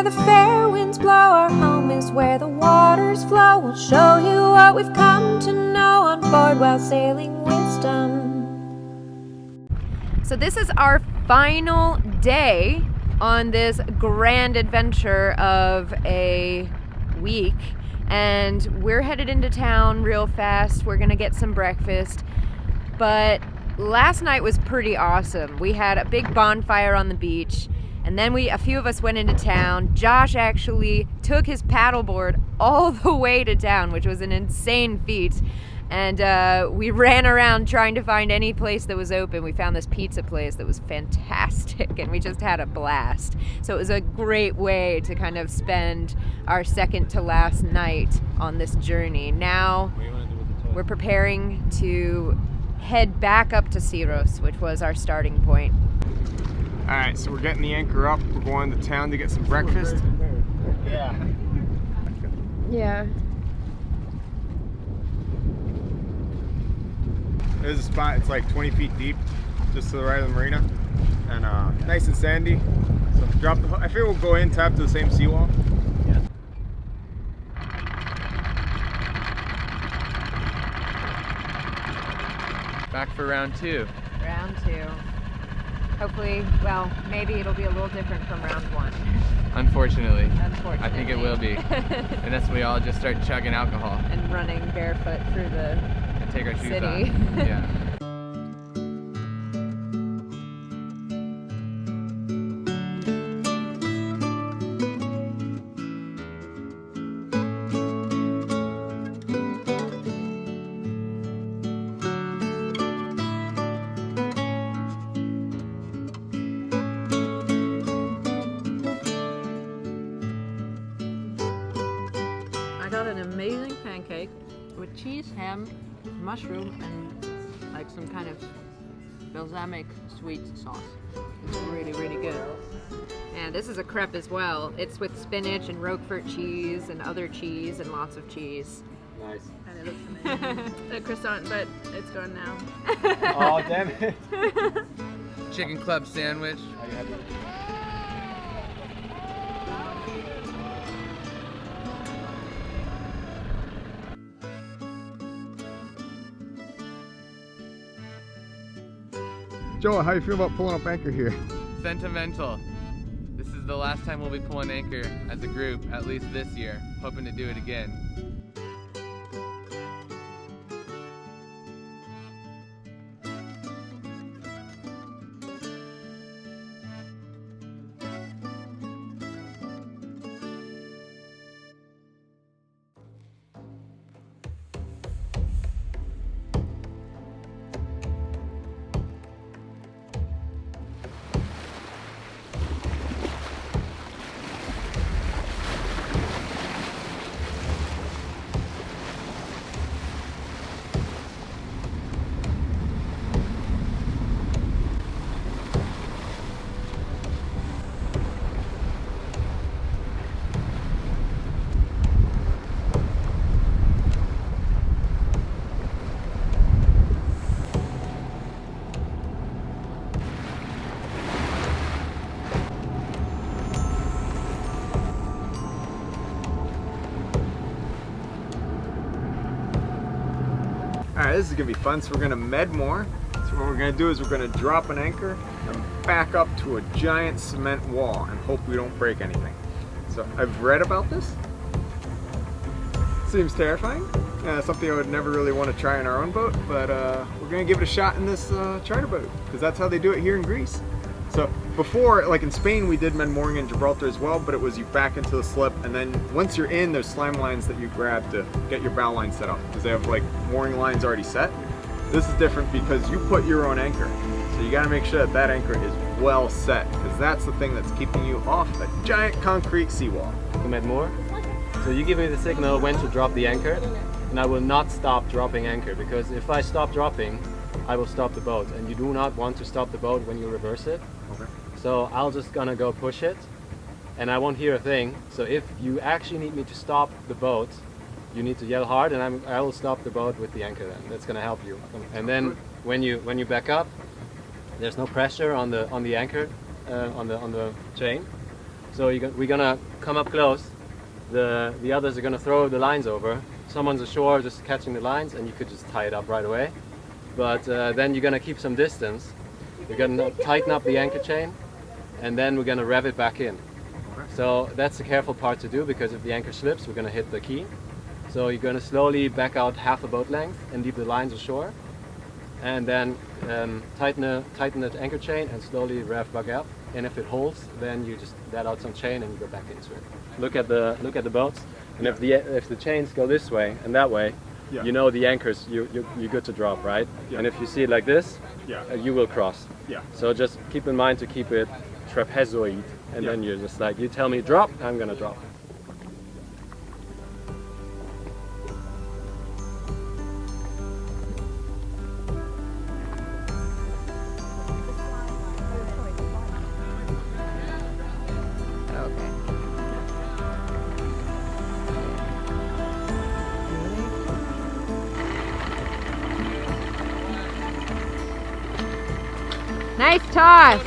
the fair winds blow. Our home is where the waters flow. We'll show you what we've come to know on board while sailing wisdom. So this is our final day on this grand adventure of a week, and we're headed into town real fast. We're gonna get some breakfast, but last night was pretty awesome. We had a big bonfire on the beach, and then a few of us went into town. Josh actually took his paddleboard all the way to town, which was an insane feat. And we ran around trying to find any place that was open. We found this pizza place that was fantastic, and we just had a blast. So it was a great way to kind of spend our second to last night on this journey. Now we're preparing to head back up to Syros, which was our starting point. All right, so we're getting the anchor up. We're going to town to get some breakfast. Yeah. There's a spot, it's like 20 feet deep, just to the right of the marina, and nice and sandy. So drop the hook. I figure we'll go in, tap to the same seawall. Yeah. Back for round two. Round two. Hopefully, well, maybe it'll be a little different from round one. Unfortunately. Unfortunately. I think it will be. Unless we all just start chugging alcohol. And running barefoot through the Take our shoes city. off. Yeah. I got an amazing pancake with cheese, ham, mushroom, and like some kind of balsamic sweet sauce. It's really, really good. And this is a crepe as well. It's with spinach and Roquefort cheese and other cheese and lots of cheese. Nice. And it looks amazing. A croissant, but it's gone now. Oh, damn it. Chicken club sandwich. Joel, how do you feel about pulling up anchor here? Sentimental. This is the last time we'll be pulling anchor as a group, at least this year. Hoping to do it again. Alright, this is gonna be fun. So we're gonna Med Moor. So what we're gonna do is we're gonna drop an anchor and back up to a giant cement wall and hope we don't break anything. So I've read about this. Seems terrifying. Something I would never really want to try in our own boat, but we're gonna give it a shot in this charter boat because that's how they do it here in Greece. So before, like in Spain, we did Med Mooring in Gibraltar as well, but it was you back into the slip, and then once you're in, there's slime lines that you grab to get your bow line set up because they have like mooring lines already set. This is different because you put your own anchor, so you got to make sure that that anchor is well set because that's the thing that's keeping you off a giant concrete seawall. Med Moor. So you give me the signal when to drop the anchor, and I will not stop dropping anchor because if I stop dropping, I will stop the boat, and you do not want to stop the boat when you reverse it. Okay. So I'll just gonna go push it, and I won't hear a thing. So if you actually need me to stop the boat, you need to yell hard, and I will stop the boat with the anchor. Then that's gonna help you. And then when you back up, there's no pressure on the anchor on the chain. So we're gonna come up close. The others are gonna throw the lines over. Someone's ashore just catching the lines, and you could just tie it up right away. But then you're gonna keep some distance. You're gonna tighten up the anchor chain, and then we're gonna rev it back in. So that's the careful part to do, because if the anchor slips, we're gonna hit the key. So you're gonna slowly back out half a boat length and leave the lines ashore, and then tighten the anchor chain and slowly rev back up. And if it holds, then you just let out some chain and you go back into it. Look at the boats, and if the chains go this way and that way, you know the anchors you're good to drop, right? And if you see it like this, you will cross. So just keep in mind to keep it trapezoid, and then you're just like, you tell me drop, I'm gonna drop. Nice toss.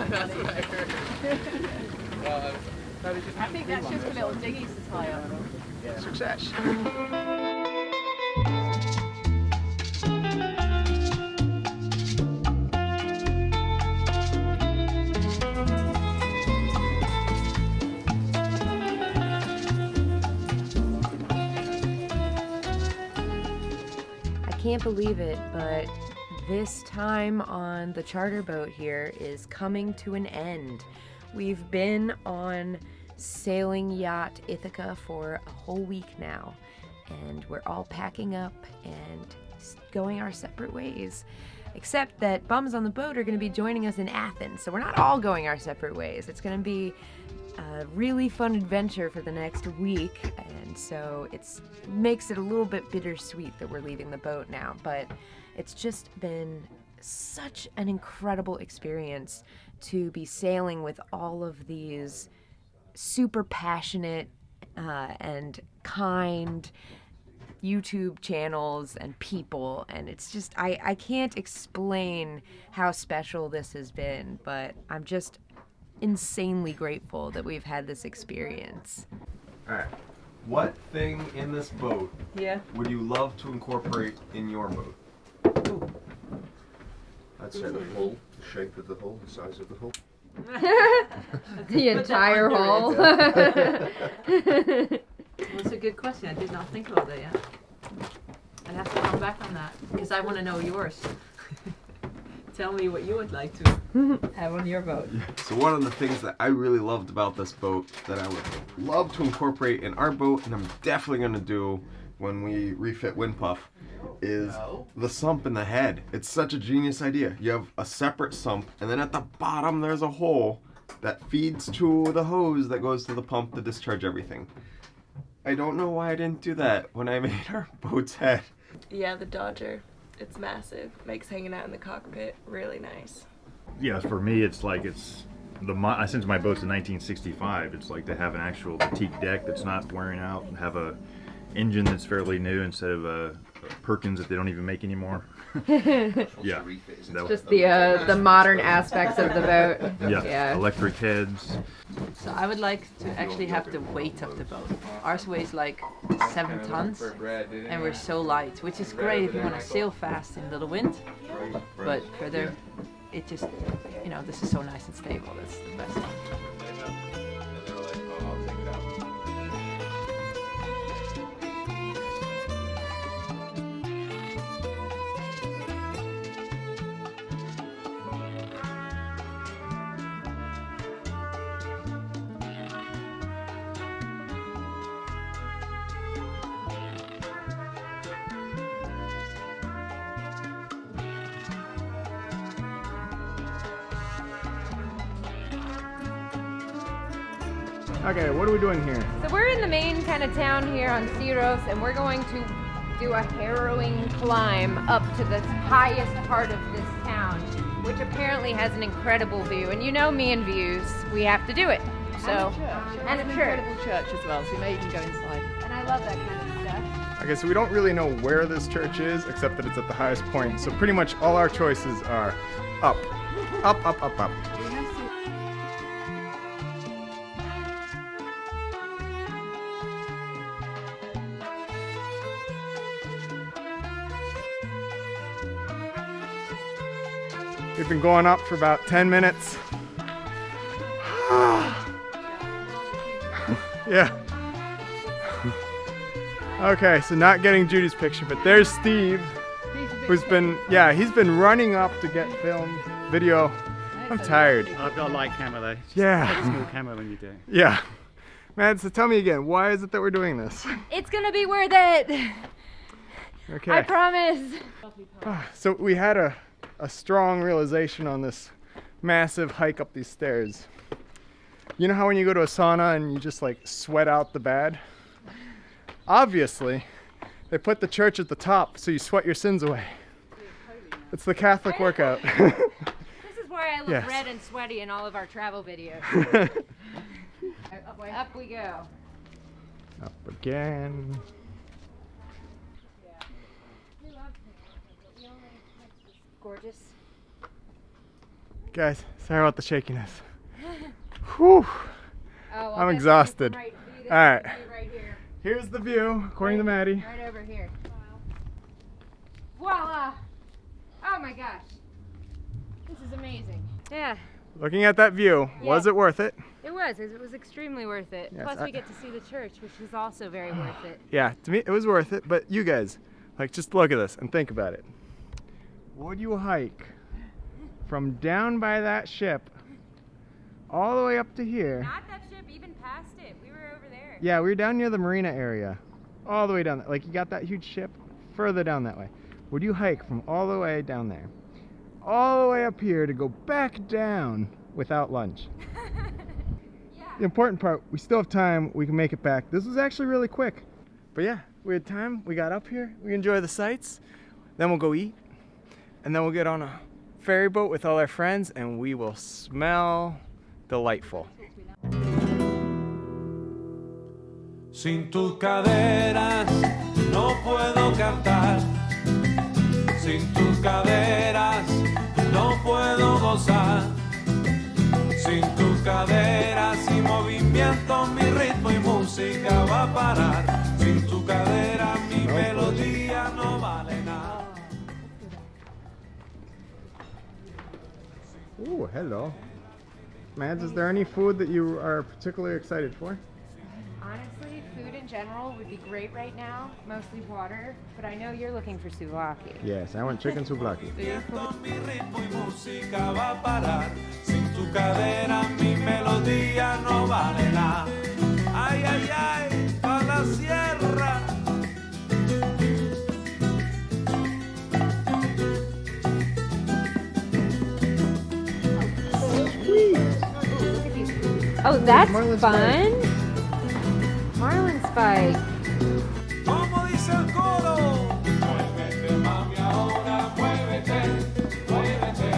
That's what I heard. I think that's just a little dinghy to tie up. Success. I can't believe it, but this time on the charter boat here is coming to an end. We've been on sailing yacht Ithaca for a whole week now, and we're all packing up and going our separate ways. Except that bums on the boat are going to be joining us in Athens, so we're not all going our separate ways. It's going to be a really fun adventure for the next week, and so it makes it a little bit bittersweet that we're leaving the boat now, but it's just been such an incredible experience to be sailing with all of these super passionate and kind YouTube channels and people, and it's just I can't explain how special this has been, but I'm just insanely grateful that we've had this experience. Alright, what thing in this boat would you love to incorporate in your boat? I'd say the hull, the shape of the hull, the size of the hull. The entire hull. That's a good question. I did not think about that yet. I'd have to come back on that because I want to know yours. Tell me what you would like to have on your boat. So one of the things that I really loved about this boat that I would love to incorporate in our boat, and I'm definitely going to do when we refit Windpuff, is the sump in the head. It's such a genius idea. You have a separate sump, and then at the bottom there's a hole that feeds to the hose that goes to the pump to discharge everything. I don't know why I didn't do that when I made our boat's head. Yeah, the Dodger. It's massive. Makes hanging out in the cockpit really nice. Yeah, for me, it's like since my boat's a 1965, it's like to have an actual boutique deck that's not wearing out, and have a engine that's fairly new instead of a Perkins that they don't even make anymore. Yeah, Just the modern aspects of the boat. yeah, electric heads. So I would like to actually have the weight of the boat. Ours weighs like 7 tons, and we're so light, which is great if you want to sail fast in little wind. But further, it just, this is so nice and stable. That's the best thing. Okay, what are we doing here? So we're in the main kind of town here on Syros, and we're going to do a harrowing climb up to the highest part of this town, which apparently has an incredible view. And you know me and views, we have to do it. So, and a church. Incredible church as well, so you may even go inside. And I love that kind of stuff. Okay, so we don't really know where this church is, except that it's at the highest point. So pretty much all our choices are up. Up, up, up, up. We've been going up for about 10 minutes. Yeah. Okay, so not getting Judy's picture, but there's Steve, who's been, he's been running up to get film, video. I'm tired. I've got a light camera though. Yeah. Take a small camera when you do. Yeah. Man, so tell me again, why is it that we're doing this? It's gonna be worth it. Okay. I promise. So we had a strong realization on this massive hike up these stairs. You know how when you go to a sauna and you just like sweat out the bad? Obviously, they put the church at the top so you sweat your sins away. It's the Catholic workout. This is why I look red and sweaty in all of our travel videos. Up we go. Up again. Gorgeous. Guys, sorry about the shakiness. Whew. Oh, I'm exhausted. Right, all right. right here. Here's the view, according to Maddie. Right over here. Voila! Oh my gosh. This is amazing. Yeah. Looking at that view, was it worth it? It was extremely worth it. Yes, Plus we get to see the church, which is also very worth it. Yeah, to me it was worth it, but you guys, like just look at this and think about it. Would you hike from down by that ship all the way up to here? Not that ship, even past it. We were over there. Yeah, we were down near the marina area. All the way down, like you got that huge ship further down that way. Would you hike from all the way down there, all the way up here to go back down without lunch? Yeah. The important part, we still have time, we can make it back. This was actually really quick. But yeah, we had time, we got up here, we enjoy the sights, then we'll go eat, and then we'll get on a ferry boat with all our friends and we will smell delightful. Sin tus caderas no puedo cantar. Sin tus caderas no puedo gozar. Sin tus caderas y movimiento mi ritmo y música va a parar. Sin tu cadera mi melodía no vale nada. Ooh, hello. Mads, is there any food that you are particularly excited for? Honestly, food in general would be great right now, mostly water, but I know you're looking for souvlaki. Yes, I want chicken souvlaki. Mi ritmo y música va a parar. Sin tu cadera mi melodía no vale nada. Ay, ay, ay, pa' la sierra. Oh, that's fun. Marlin spike. Como dice el coro. Muévete, mami, ahora, muévete, muévete.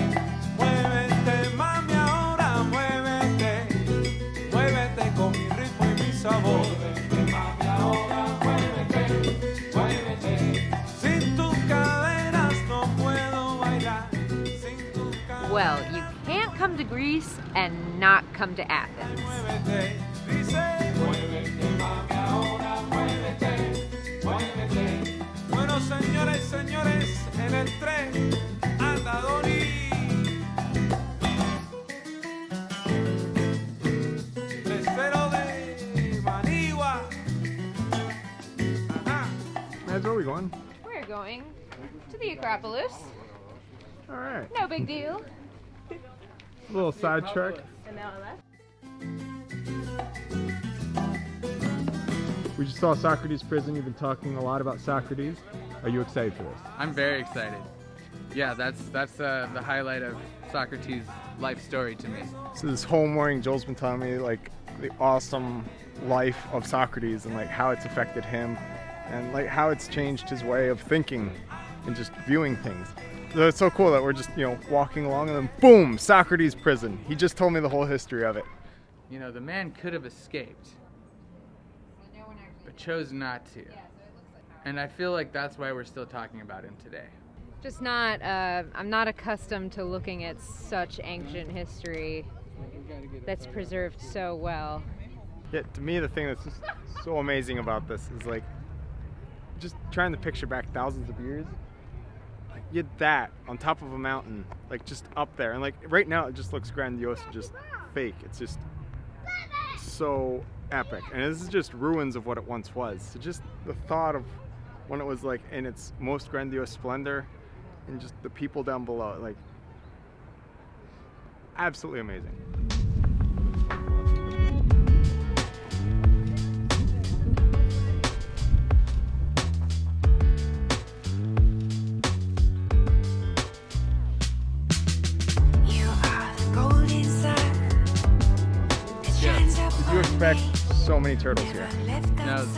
Muévete, mami, ahora, muévete. Muévete con mi ritmo y mi sabor. Muévete, mami, ahora, muévete, muévete. Sin tus caderas no puedo bailar. Sin tus caderas. Well, you can't come to Greece and not come to Athens. Muévete, dice. Muévete, mami, ahora, muévete, muévete. Bueno, señoras y señores, en el tren anda Dori. Tercero de Manigua. Ajá. Mads, where are we going? We're going to the Acropolis. All right. No big deal. A little sidetrack. And now left. We just saw Socrates Prison. You've been talking a lot about Socrates. Are you excited for this? I'm very excited. Yeah, that's the highlight of Socrates' life story to me. So this whole morning, Joel's been telling me like the awesome life of Socrates and like how it's affected him and like how it's changed his way of thinking and just viewing things. So it's so cool that we're just, you know, walking along and then boom, Socrates prison. He just told me the whole history of it. You know, the man could have escaped, but chose not to. And I feel like that's why we're still talking about him today. Just not, I'm not accustomed to looking at such ancient history that's preserved so well. Yeah, to me the thing that's just so amazing about this is like just trying to picture back thousands of years. Like you had that on top of a mountain, like just up there, and like right now it just looks grandiose, just fake. It's just so epic, and this is just ruins of what it once was. So just the thought of when it was like in its most grandiose splendor, and just the people down below, like absolutely amazing. Did you expect so many turtles here? No,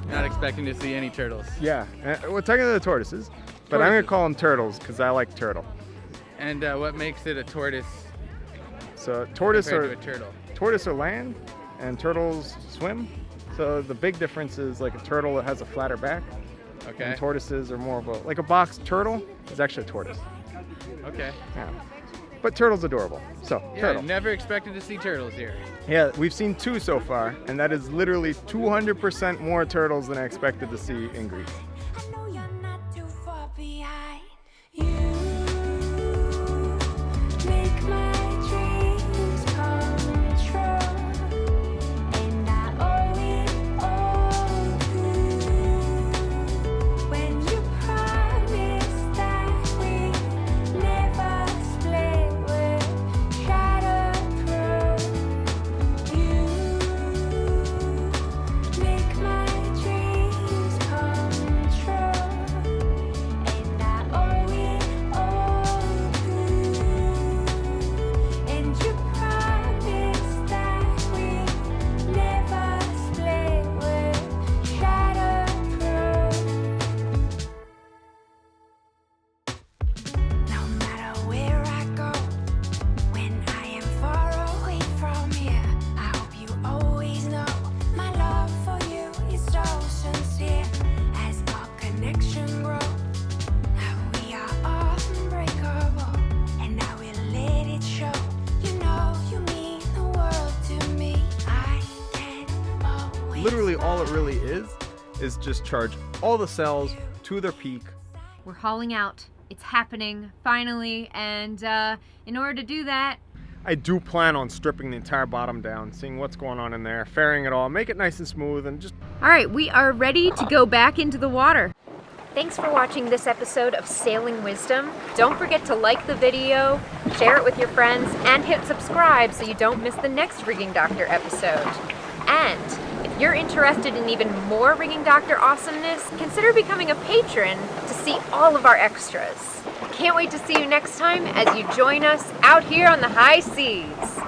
not expecting to see any turtles. Yeah, well, technically they're tortoises, but I'm gonna call them turtles because I like turtle. And what makes it a tortoise? So tortoise compared to a turtle? Tortoise are land, and turtles swim. So the big difference is like a turtle that has a flatter back. Okay. And tortoises are more of a like a box turtle is actually a tortoise. Okay. Yeah. But turtle's adorable. So Yeah, turtle. never expected to see turtles here. Yeah, we've seen 2 so far, and that is literally 200% more turtles than I expected to see in Greece. Literally all it really is just charge all the cells to their peak. We're hauling out. It's happening, finally, and in order to do that, I do plan on stripping the entire bottom down, seeing what's going on in there, fairing it all, make it nice and smooth, and just... Alright, we are ready to go back into the water. Thanks for watching this episode of Sailing Wisdom. Don't forget to like the video, share it with your friends, and hit subscribe so you don't miss the next Rigging Doctor episode. And if you're interested in even more Rigging Doctor awesomeness, consider becoming a patron to see all of our extras. Can't wait to see you next time as you join us out here on the high seas.